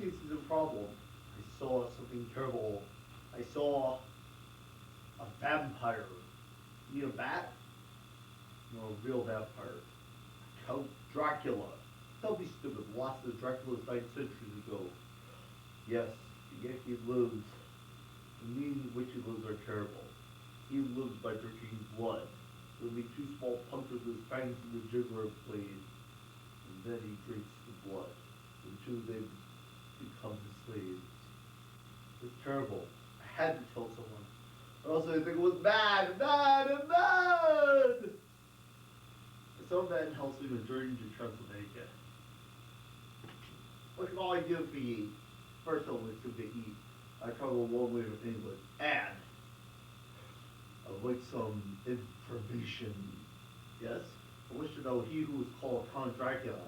see this is a problem. I saw something terrible. I saw a vampire. You mean a bat? No, a real vampire. Count Dracula. Don't be stupid. Lots of Draculas died centuries ago. Yes, the Yankee lives. The mean witchy lives are terrible. He lives by drinking blood. There'll be two small punctures with his fangs in the jugular blade. And then he drinks the blood. And two they become his slaves. It's terrible. I had to tell someone. Or else I think it was bad, bad, and bad! I saw Van Helsing a journey to Transylvania. What can I do for ye? First I went to eat. I travel a long way from England. And I'd like some information. Yes? I wish to know he who was called Count Dracula.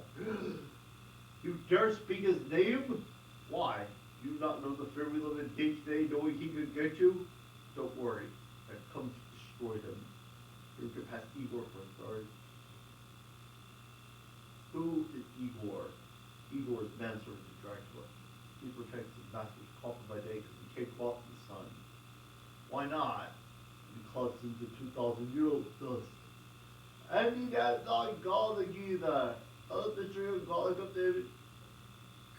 You dare speak his name? Why? Do you not know the fear we live in day to day, knowing he could get you? Don't worry. I've come to destroy him. You can pass Igor for a start. Who is Igor? Igor is manservant to Dracula. He protects his master's coffin by day because he can't go out in the sun. Why not? Because into 2,000-year-old dust. And he has not God either. The tree of God up there,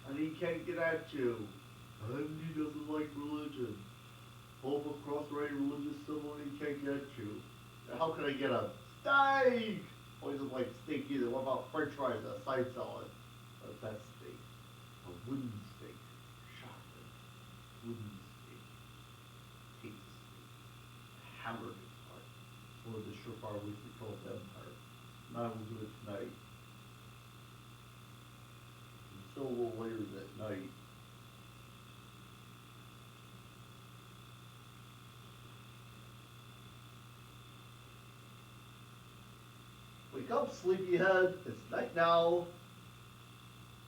and he can't get at you. And he doesn't like religion. Hold across or any religious symbol, he can't get you. Now, how can I get a steak? Oh, he doesn't like steak either. What about french fries, a side salad? What's that steak? A wooden steak. Chocolate. Wooden steak. Pizza steak. Hamburger part. One of the surefire ways to kill a vampire. And I will do it tonight. And so a little later that night. Wake up, sleepyhead. It's night now.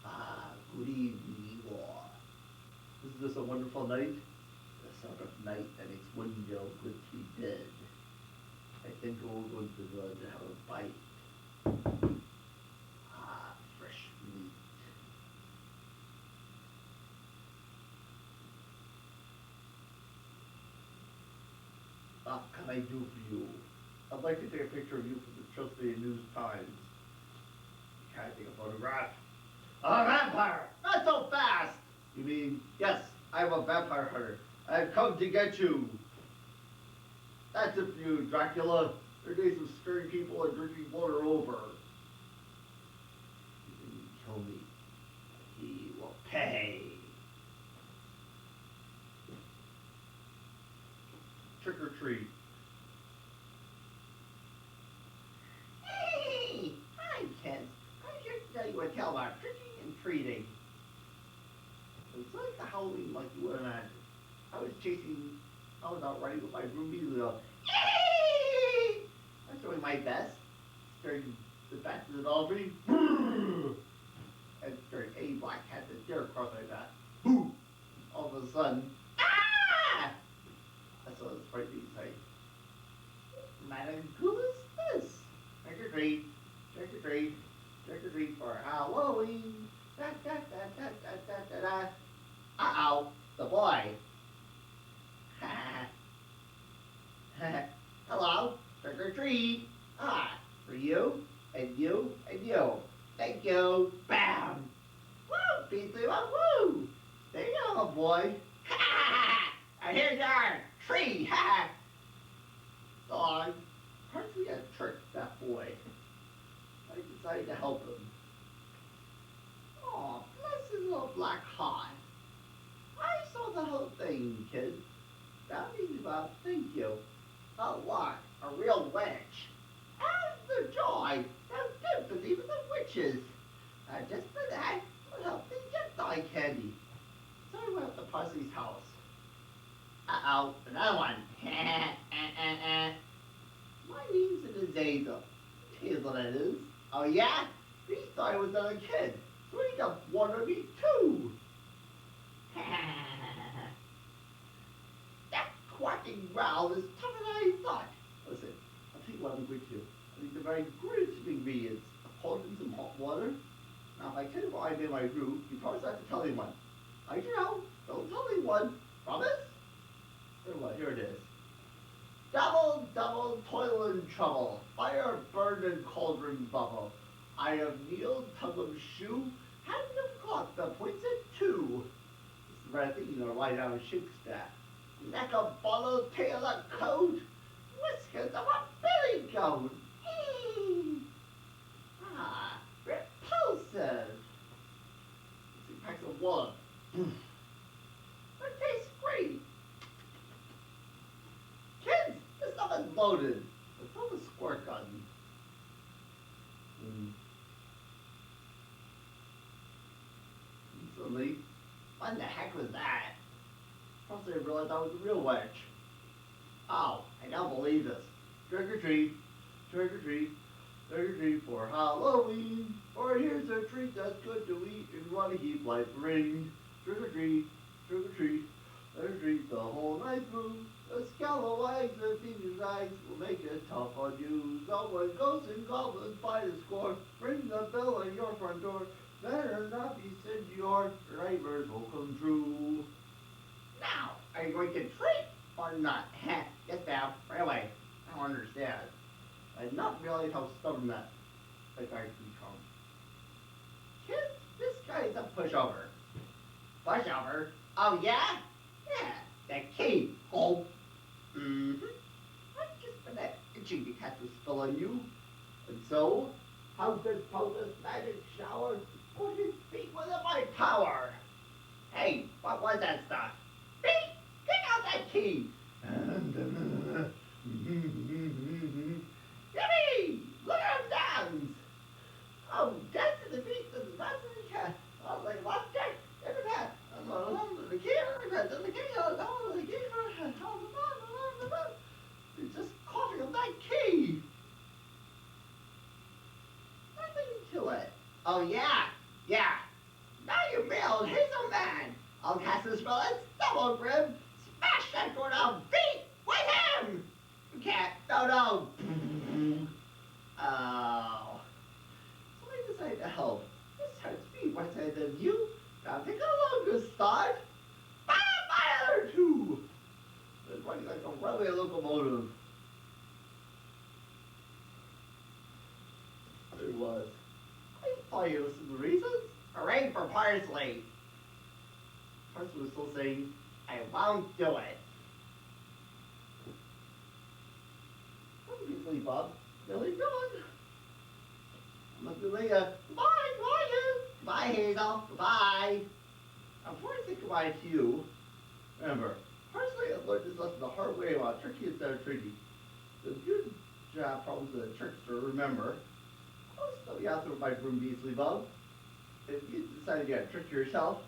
Ah, good evening, Igor. Isn't this a wonderful night? The sort of night that makes one feel good to be dead. I think we're going to go to have a bite. Ah, fresh meat. What can I do for you? I'd like to take a picture of you for the Chelsea News Times. Can I take a photograph? A vampire! Not so fast! You mean, yes, I'm a vampire hunter. I've come to get you. That's it for you, Dracula. Your days of scaring people and drinking blood are over. You didn't kill me. He will pay. Trick or treat. Hey! Hi, kids. I'm here to tell you a tale about tricking and treating. It's like the Halloween like you would imagine. I was out riding with my roomie, the hey! I was doing my best. Scaring the bats of Albany. And scaring any black cat that dare cross my path. Boo! All of a sudden, ah! That's what it's frightening sight. What cool is this? Trick or treat, trick or treat, trick or treat for Halloween. Da da da da da da da da. Uh-oh, the boy. Hello, trick or treat. Ah, for you, and you, and you. Thank you. Bam! Woo! Beasley, woo! There you go, boy. And here's our tree. So I hardly had tricked that boy. I decided to help him. Oh, bless his little black heart. I saw the whole thing, kid. That means about thank you. Oh, what? A real witch. And the joy. They'll give even the witches. Just for that, we'll help them get thy candy. So I went up to Parsley's house. Uh-oh, another one. My name's Azazel. Here's what it is. Oh, yeah? He thought I was another kid. So he got one of me, too. That quacking growl is tougher than I thought. Listen, I'll tell you what I'm with you. I think the very greatest of ingredients. I'll pour it in some hot water. Now, if I tell you what I made my brew, you promise not to tell anyone. I know. Don't tell anyone. Promise? Here what? Here it is. Double, double, toil and trouble. Fire, burn, and cauldron bubble. I have nailed, tug of shoe, hand of clock that points at two. This is right thing, right out of Shakespeare. Neck of bottle, tail of coat, whiskers of a billy goat. Eee! Ah, repulsive. This packs of wood. It tastes great. Kids, this stuff is loaded. It's all the squirt gun. Suddenly, what in the heck was that? First I realized I was a real witch. Oh, I don't believe this. Trick or treat, trick or treat, trick or treat for Halloween. For here's a treat that's good to eat and want to keep life ring. Trick or treat, trick or treat, trick or treat the whole night through. A scalawags and fingers eyes will make it tough on you. So when ghosts and goblins by the score, ring the bell at your front door. Better not be said your nightmares will come true. Now, are you going to treat or not? Get down, right away. I don't understand. I not realize how stubborn that guy can become. Kids, this guy is a pushover. Pushover? Oh yeah? Yeah, the key. Oh. Mm-hmm. What just for that itchy the cat was still on you? And so, Hocus Pocus magic shower, put his feet within my power. Hey, what was that stuff? Feet, get out that key. Yippee! Look at him dance! Oh, dance to the beat of the dance of the cat. Oh, like what Jack? Every cat. The key, the key, the key, it's just coughing on that key. Nothing to it. Oh yeah, yeah. Now you mailed Hazel Man. I'll cast this spell at double grip. Smash that door down. Beat with him. You can't. No. Oh. Somebody decided to help. This hurts me worse than you. Now take a longer start. My other two. It's running like a railway locomotive. There it was. I thought you listened to the reasons. Hooray for Parsley. Parsley was still saying, I won't do it. Obviously, Bob. Billy gone. I'm looking later. Goodbye, Hazel. Goodbye. Before I say goodbye to you, remember, Parsley has learned his lesson the hard way about tricky instead of tricky. The good job problems of the trickster, remember. I'll still be out there with my broom Beasley Bug. If you decide to get tricked yourself,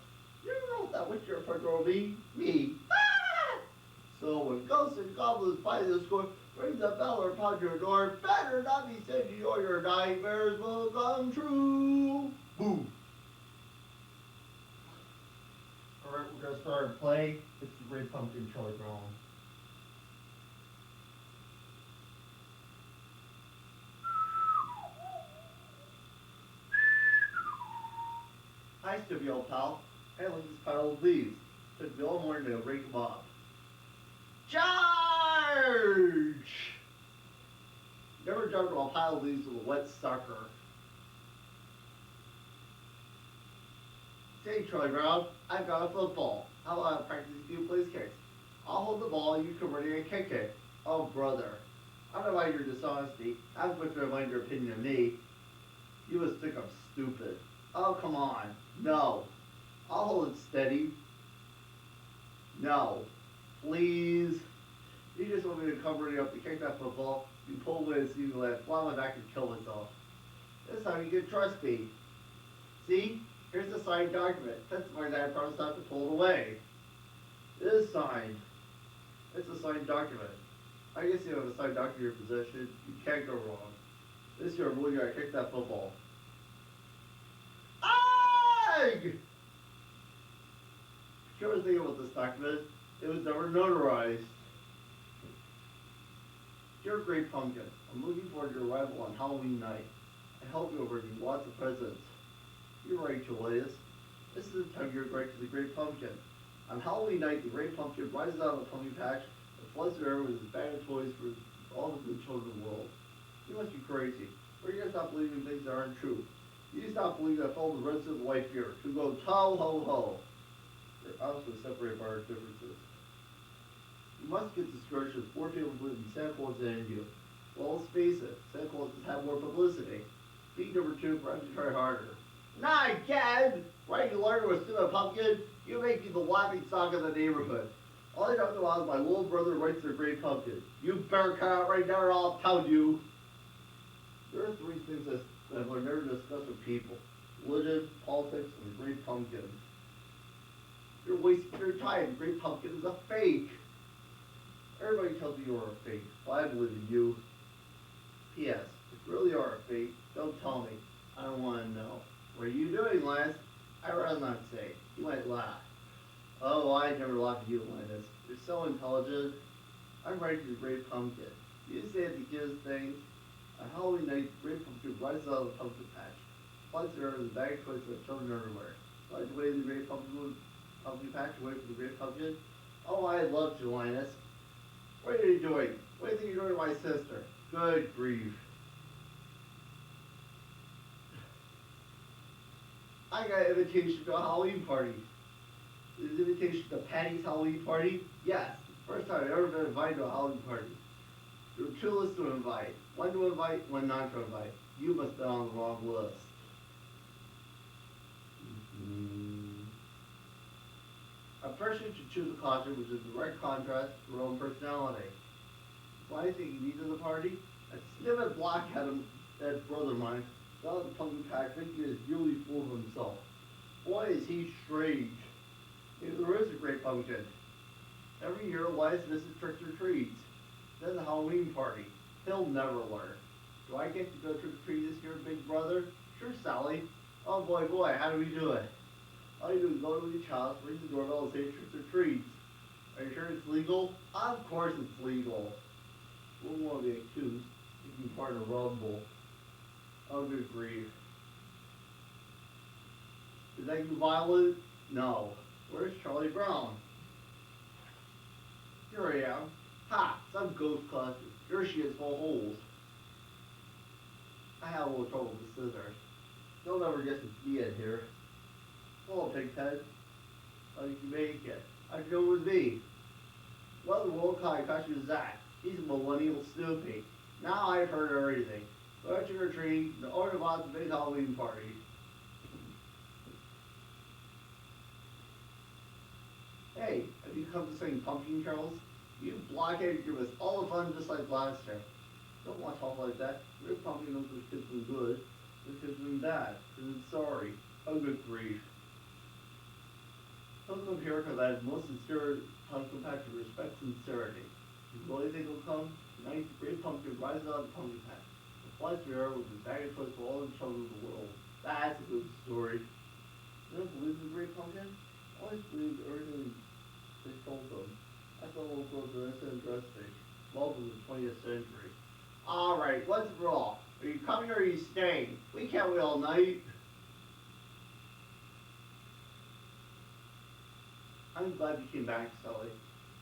you know that what your friend will be? Me. Ah! So when ghosts and goblins by the score, ring the bell or pound your door, better not be said to you or your nightmares will come true. Boom. Alright, we're going to start our play. It's the Red Pumpkin Charlie Brown. Hi, Stubby old pal. Hey, look at this pile of leaves. Took me all morning to rake them up. Charge! Never jumped on a pile of leaves with a wet sucker. Say, Charlie Brown, I've got a football. How about I practice a few place kicks? I'll hold the ball, you come ready and kick it. Oh, brother. I don't mind your dishonesty. I'm quick to remind your opinion of me. You must think I'm stupid. Oh, come on. No. I'll hold it steady. No. Please. You just want me to come ready up to kick that football. You pull away so you can let fly my back and kill myself. This time you can trust me. See? Here's the signed document. Testifying that I promised not to pull it away. It is signed. It's a signed document. I guess you have a signed document in your possession. You can't go wrong. This is your rule, you gotta kick that football. Egg! Sure was thinking about this document. It was never notarized. Dear Great Pumpkin, I'm looking forward to your arrival on Halloween night. I hope you'll bring me lots of presents. You're right, Julius. This is the time you're right to the Great Pumpkin. On Halloween night, the Great Pumpkin rises out of the pumpkin patch and floods the air with his bag of toys for all the good children in the world. You must be crazy. Or you gotta stop believing things that aren't true. You need to stop believing that fellow the reds of the white beard who go ho ho ho. They're obviously separated by our differences. You must get discouraged with poor people believing Santa Claus and you. Well, let's face it, Santa Claus has had more publicity. Beat number two, perhaps you try harder. Not again! Right, you learn with Stupid Pumpkin? You make me the laughing stock of the neighborhood. All I talk about is my little brother writes their Great Pumpkin. You better cut out right now or I'll tell you. There are three things that I've never discussed with people. Religion, politics, and the Great Pumpkin. You're wasting your time. The Great Pumpkin is a fake. Everybody tells you you're a fake. Well, I believe in you. P.S. If you really are a fake, don't tell me. I don't want to know. What are you doing, Linus? I'd rather not say. You might laugh. Oh, I never laugh at you, Linus. You're so intelligent. I'm writing the Great Pumpkin. You say the cutest things. On Halloween night, the Great Pumpkin rises out of the pumpkin patch. Flies there with a bag of toys that children everywhere. Flies away to the Great Pumpkin patch, away from the Great Pumpkin. Oh, I love you, Linus. What are you doing? What do you think you're doing to my sister? Good grief. I got an invitation to a Halloween party. Is an invitation to Patty's Halloween party? Yes. First time I've ever been invited to a Halloween party. There were two lists to invite. One to invite, one not to invite. You must be on the wrong list. A person should choose a costume which is a direct contrast to their own personality. Why do you think he needs at the party? A snippet blockheaded brother of mine got out of the pumpkin patch thinking he was really full of himself. Boy, is he strange. Maybe there is a Great Pumpkin. Every year, Elias misses tricks or treats. Then the Halloween party. He'll never learn. Do I get to go trick or treat this year, big brother? Sure, Sally. Oh boy, how do we do it? All you do is go to each house, ring the doorbell, and say tricks or treats. Are you sure it's legal? Of course it's legal. Wouldn't want to be accused. You can be part of Rumble. Oh, good grief. Is that you, Violet? No. Where's Charlie Brown? Here I am. Ha! Some ghost costume. Here she is, full of holes. I have a little trouble with the scissors. They'll never get to me in here. Hello, Pighead. How did you make it? How'd you know it was me? What in the world kind of costume is that? He's a millennial Snoopy. Now I've heard everything. Go to trick or treat, the Autobots big Halloween party. Hey, have you come to sing pumpkin carols? You blockhead, give us all the fun just like last year. Don't want to talk like that. Your pumpkin knows which kid's been good, which kid's been bad, and it's sorry. Oh, good grief. Don't come here because I have most sincere pumpkin patch of respect and sincerity. You really think it'll come? Tonight, the Great Pumpkin rises out of the pumpkin patch. It flies through the air with his bag of toys for all the children of the world. That's a good story. You don't believe in the Great Pumpkin? I always believed everything they told them. I thought little girls were innocent and dressing. Welcome to the 20th century. Alright, once for all. Are you coming or are you staying? We can't wait all night. I'm glad you came back, Sally.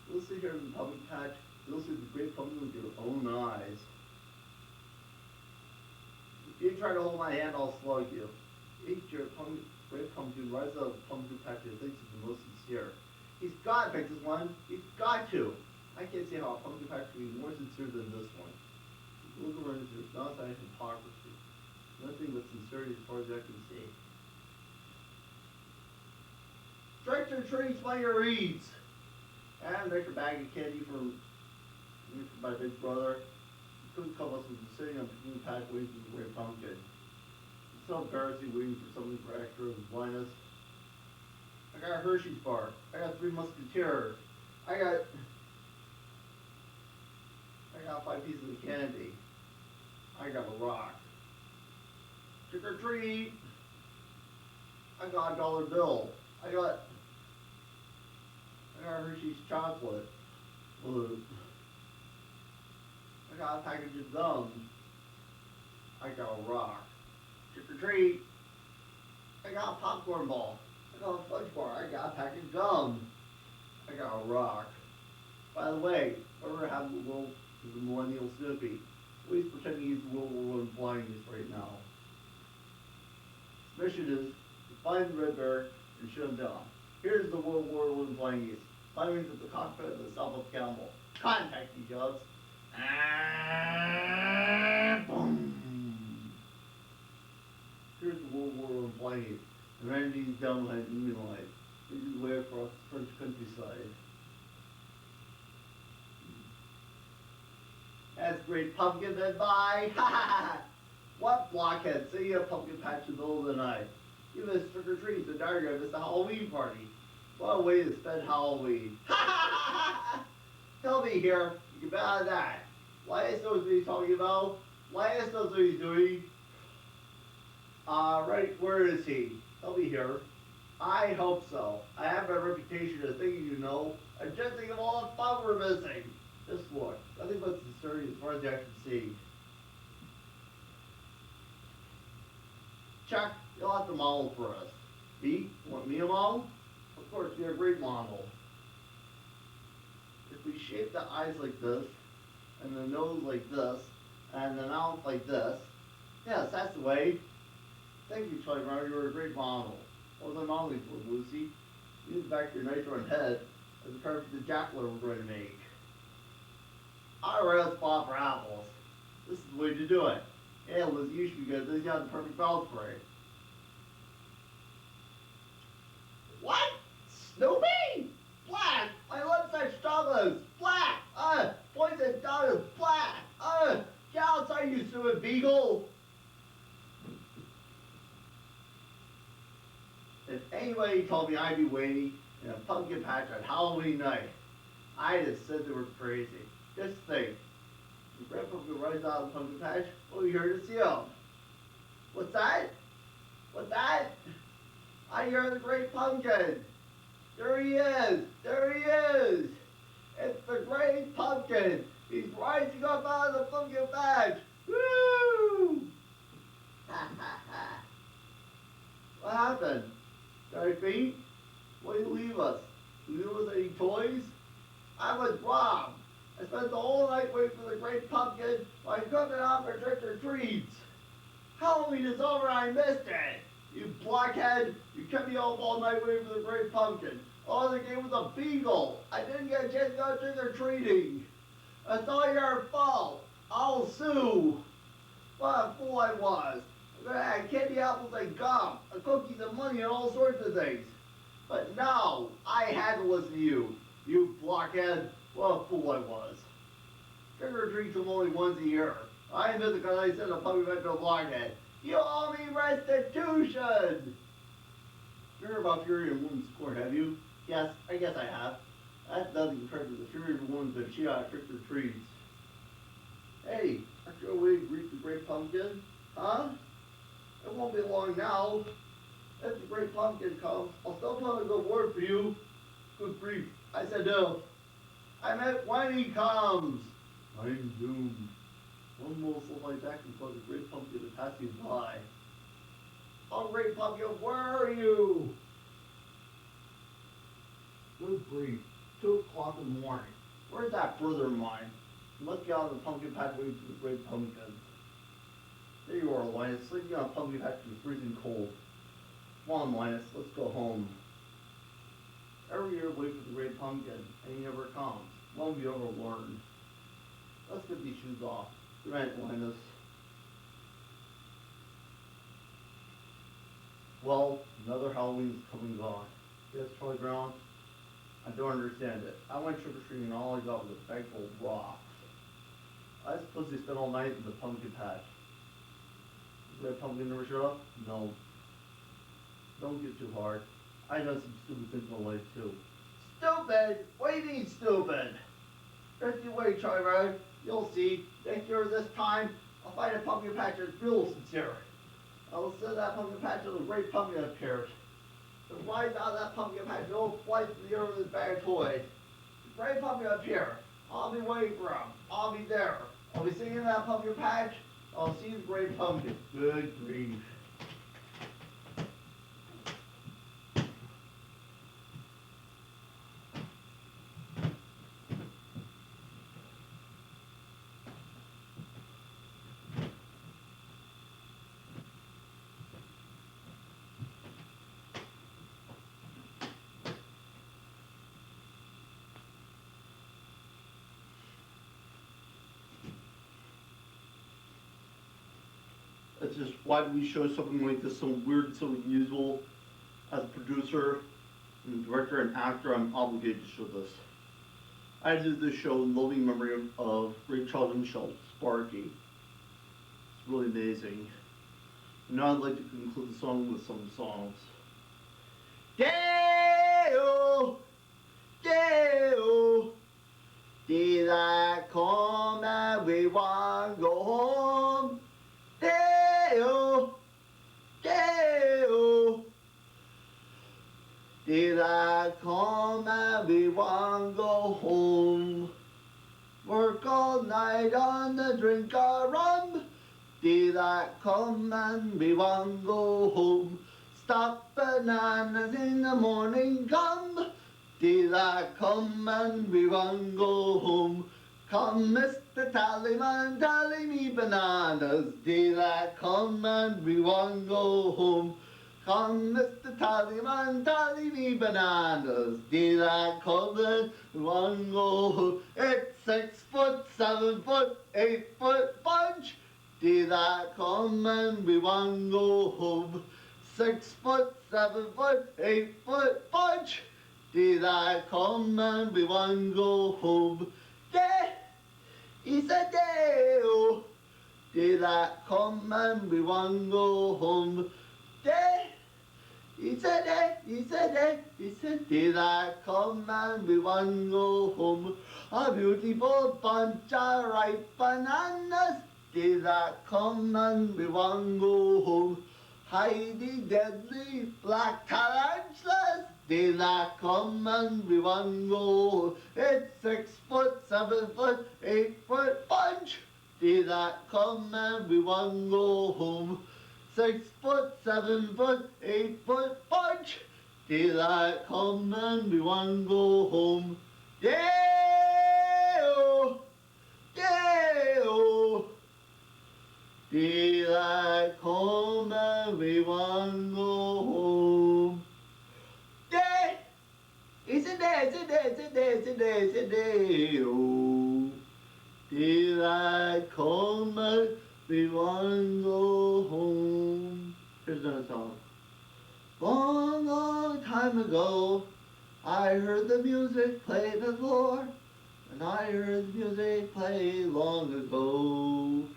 We'll sit here in the pumpkin patch. You'll see the Great Pumpkin with your own eyes. If you try to hold my hand, I'll slug you. Each year, Great Pumpkin rises out of the pumpkin patch and thinks he's the most sincere. He's got to pick this one. He's got to. I can't see how a pumpkin patch can be more sincere than this one. Look around, there's not that hypocrisy. Nothing but sincerity as far as I can see. Trick or treats by your reeds. And an extra bag of candy from my big brother. He couldn't come us with sitting on pumpkin patch waiting for the Great Pumpkin. It's so embarrassing waiting for something for extra with blindness. I got a Hershey's bar. I got 3 Musketeers. I got 5 pieces of candy. I got a rock. Trick or treat. I got a dollar bill. I got Hershey's chocolate. I got a package of gum. I got a rock. Trick or treat. I got a popcorn ball. I got a fudge bar. I got a pack of gum. I got a rock. By the way, whoever had the world is a millennial Snoopy. Please pretend he's World War One flying this right now. His mission is to find the Red Bear and shoot him down. Here's the World War One flying east. Climbing to the cockpit of the Southwest Camel. Contact details. And boom. Here's the World War One flying east. The Randy's down behind the moonlight. This is way across the French countryside. That's great pumpkin, then bye. Ha ha ha. What blockhead? See a pumpkin patch in the middle of the night. You missed trick or treat, so now you're gonna miss the Halloween party. What a way to spend Halloween. Ha ha ha ha. Tell me here, you get out of that. Linus knows what he's talking about. Linus knows what he's doing. Right, where is he? He'll be here. I hope so. I have a reputation of thinking you know. I'm just thinking of all the fun we're missing. Just look. Nothing but sincerity as far as I can see. Chuck, you'll have to model for us. Me? You want me a model? Of course, you're a great model. If we shape the eyes like this, and the nose like this, and the mouth like this, yes, that's the way. Thank you, Charlie Brown. You're a great model. What was I modeling for, Lucy? Use back your nice round head as a cover for the jackal we're going to make. Alright, let's pop for apples. This is the way to do it. Yeah, Lucy, you should be good. This is the perfect mouth for it. What? Snoopy? Black! My lips are strugglers! Black! Poison dollars! Black! Get outside, you stupid beagle! If anybody told me I'd be waiting in a pumpkin patch on Halloween night, I'd have said they were crazy. Just think. The red pumpkin rises out of the pumpkin patch, we'll be here to see him. What's that? What's that? I hear the great pumpkin. There he is. There he is. It's the great pumpkin. He's rising up out of the pumpkin patch. Woo! Ha ha ha. What happened? Did I faint? Why did you leave us? Did you leave us any toys? I was robbed. I spent the whole night waiting for the great pumpkin while I couldn't out for trick or treats. Halloween is over, I missed it. You blockhead, you kept me up all night waiting for the great pumpkin. All the game was a beagle. I didn't get a chance to go trick or treating. It's all your fault. I'll sue. What a fool I was. I had candy apples and gum, and cookies and money and all sorts of things. But no, I had to listen to you. You blockhead. What a fool I was. Trick or treats come only once a year. I admit the guy sent a puppy back to a blockhead. You owe me restitution! You heard about Fury and Woman's Court, have you? Yes, I guess I have. That's nothing compared to the Fury of Woman's that she got trick or treats. Hey, aren't you ready to greet the great pumpkin? Huh? It won't be long now. If the great pumpkin comes, I'll still put a good word for you. Good grief. I said no. I meant when he comes. I'm doomed. One more full my back before the great pumpkin is passing by. Oh, great pumpkin, where are you? Good grief. 2 o'clock in the morning. Where's that brother of mine? He must be out of the pumpkin patch waiting for the great pumpkin. There you are, Linus, sleeping on a pumpkin patch in the freezing cold. Come on, Linus, let's go home. Every year we wait for the great pumpkin, and he never comes. Won't be overlearned. Let's get these shoes off. Good night, Linus. Well, another Halloween's coming and gone. Yes, Charlie Brown? I don't understand it. I went trick-or-treating and all I got was a bag full of rocks. I was supposed to spend all night in the pumpkin patch. The red pumpkin never showed up? No. Don't get too hard. I done some stupid things in my life too. Stupid? What do you mean stupid? Just you wait, Charlie Brown. You'll see. Next year this time, I'll find a pumpkin patch that's real sincere. I'll send that pumpkin patch till the great pumpkin appears. The rise out of that pumpkin patch, no flight to the earth with his bag of toys. The great pumpkin appear. I'll be waiting for him. I'll be there. I'll be singing in that pumpkin patch. I'll see the great pumpkin. Good grief. It's just, why do we show something like this so weird, so unusual? As a producer and director and actor, I'm obligated to show this. I did this show in loving memory of Ray Charles and Michelle Sparky. It's really amazing. And now I'd like to conclude the song with some songs. Day-o, day-o, daylight come and we want to go home. Day-o, day-o, daylight come and we want to go home. Work all night on the drink of rum. Daylight come and we want to go home. Stop bananas in the morning come. Daylight come and we want to go home. Come Mr. Tallyman, tally me bananas. Daylight come and we want to go home. Come Mr. Tallyman, tally me bananas. Daylight come and we want to go home. It's 6 foot, 7 foot, 8 foot bunch. Daylight come and we want to go home. 6 foot, 7 foot, 8 foot bunch. Daylight come and we want to go home. Day is a day-o. Daylight come and we want to go home. Day is a day, it's a day, it's a daylight come and we want to go home. A beautiful bunch of ripe bananas. Daylight come and we want to go home. Hidey deadly black tarantulas. Daylight come and we want to go home. It's 6 foot, 7 foot, 8 foot bunch. Daylight come and we want to go home. 6 foot, 7 foot, 8 foot bunch. Daylight come and we want to go home. Day-o, day-o. Daylight come and we want to go home. Day, it's a day, it's a day, it's a day, it's a day, it's a day, oh. Daylight come and we want to go home. Here's another song. Long, long time ago, I heard the music play before, and I heard the music play long ago.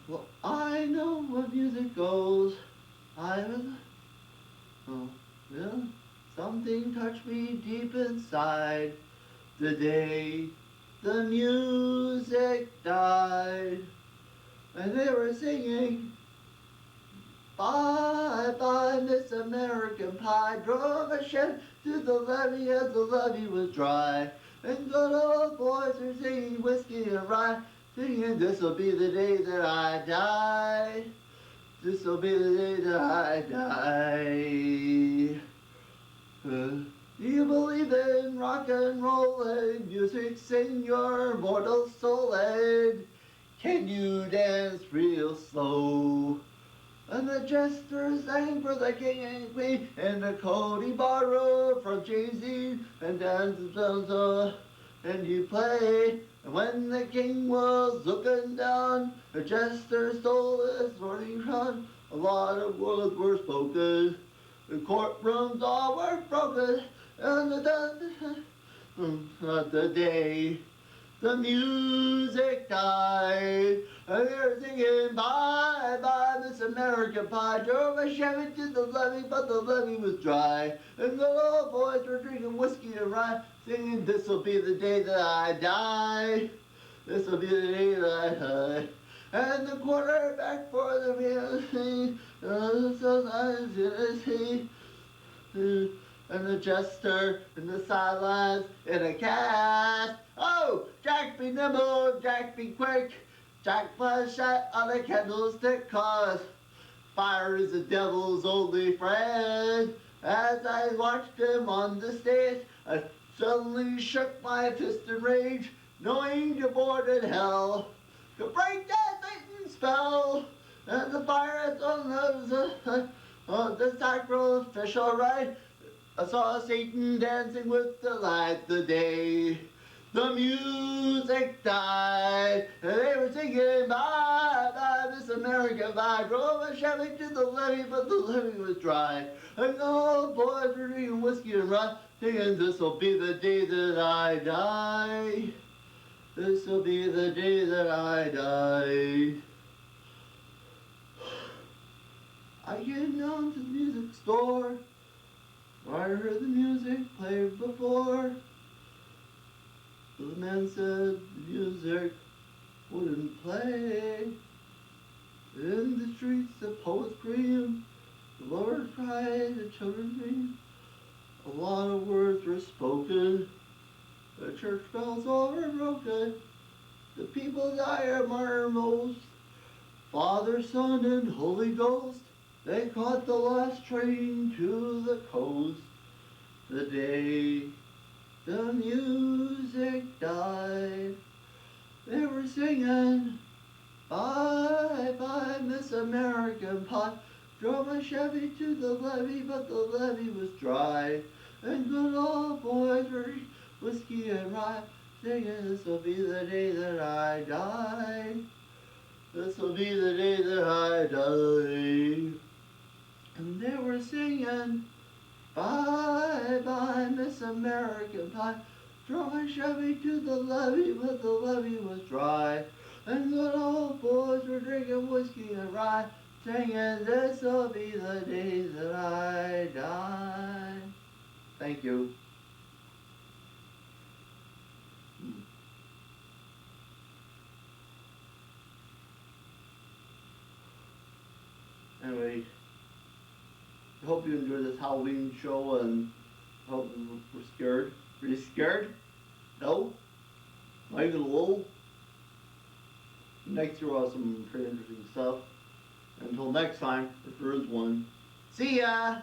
Well, I know what music goes. Something touched me deep inside the day the music died. And they were singing, bye bye Miss American Pie. Drove a shed to the levee as the levee was dry. And good old boys are singing whiskey and rye, singing, this'll be the day that I die. This'll be the day that I die. Do you believe in rock and roll and music, sing your mortal soul, and can you dance real slow? And the jester sang for the king and queen, and the Cody borrowed from Jay-Z, and dances and you play. And when the king was looking down, the jester stole his morning crown. A lot of words were spoken, the courtrooms all were broken, and the day the music died, and they were singing, bye bye Miss American Pie. Drove a Chevy to the levee, but the levee was dry, and the little boys were drinking whiskey and rye, singing, this'll be the day that I die. This'll be the day that I die. And the quarterback for the music, and the jester and the sidelines in a cast. Oh, Jack be nimble, Jack be quick, Jack flash out on a candlestick, 'cause fire is the devil's only friend. As I watched him on the stage, I suddenly shook my fist in rage, knowing the boarded hell could break that Satan spell. And the fire is on the sacrificial rite. I saw Satan dancing with the light the day the music died. And they were singing, bye, bye, Miss America, bye. Drove a Chevy to the levee, but the levee was dry. And the boys were drinking whiskey and rye, singing, this'll be the day that I die. This'll be the day that I die. I get down to the music store, where I heard the music played before. The man said the music wouldn't play. In the streets the poets scream, the lovers cry, the children dream. A lot of words were spoken, the church bells all were broken. The people die are most, Father, Son, and Holy Ghost. They caught the last train to the coast. The day the music died, they were singing, bye, bye, Miss American Pie. Drove my Chevy to the levee, but the levee was dry. And good old boys were whiskey and rye, singing, this'll be the day that I die. This'll be the day that I die. And they were singing, bye, bye, Miss American Pie. Drove my Chevy to the levee, but the levee was dry. And good old boys were drinking whiskey and rye, singing, this'll be the day that I die. Thank you. Anyway, I hope you enjoyed this Halloween show, and I hope you were scared. Were you scared? No? Not even a little? Next year we'll have some pretty interesting stuff. Until next time, if there is one, see ya!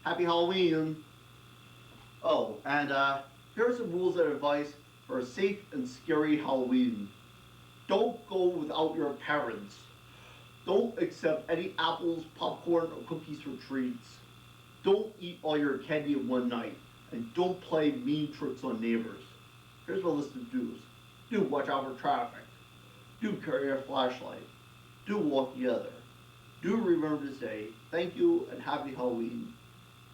Happy Halloween! Oh, and here are some rules and advice for a safe and scary Halloween. Don't go without your parents. Don't accept any apples, popcorn, or cookies for treats. Don't eat all your candy in one night. And don't play mean tricks on neighbors. Here's my list of do's. Do watch out for traffic. Do carry a flashlight. Do walk together. Do remember to say thank you and happy Halloween.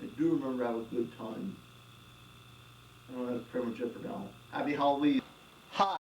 And do remember to have a good time. I don't know, that's pretty much it for now. Happy Halloween. Hi.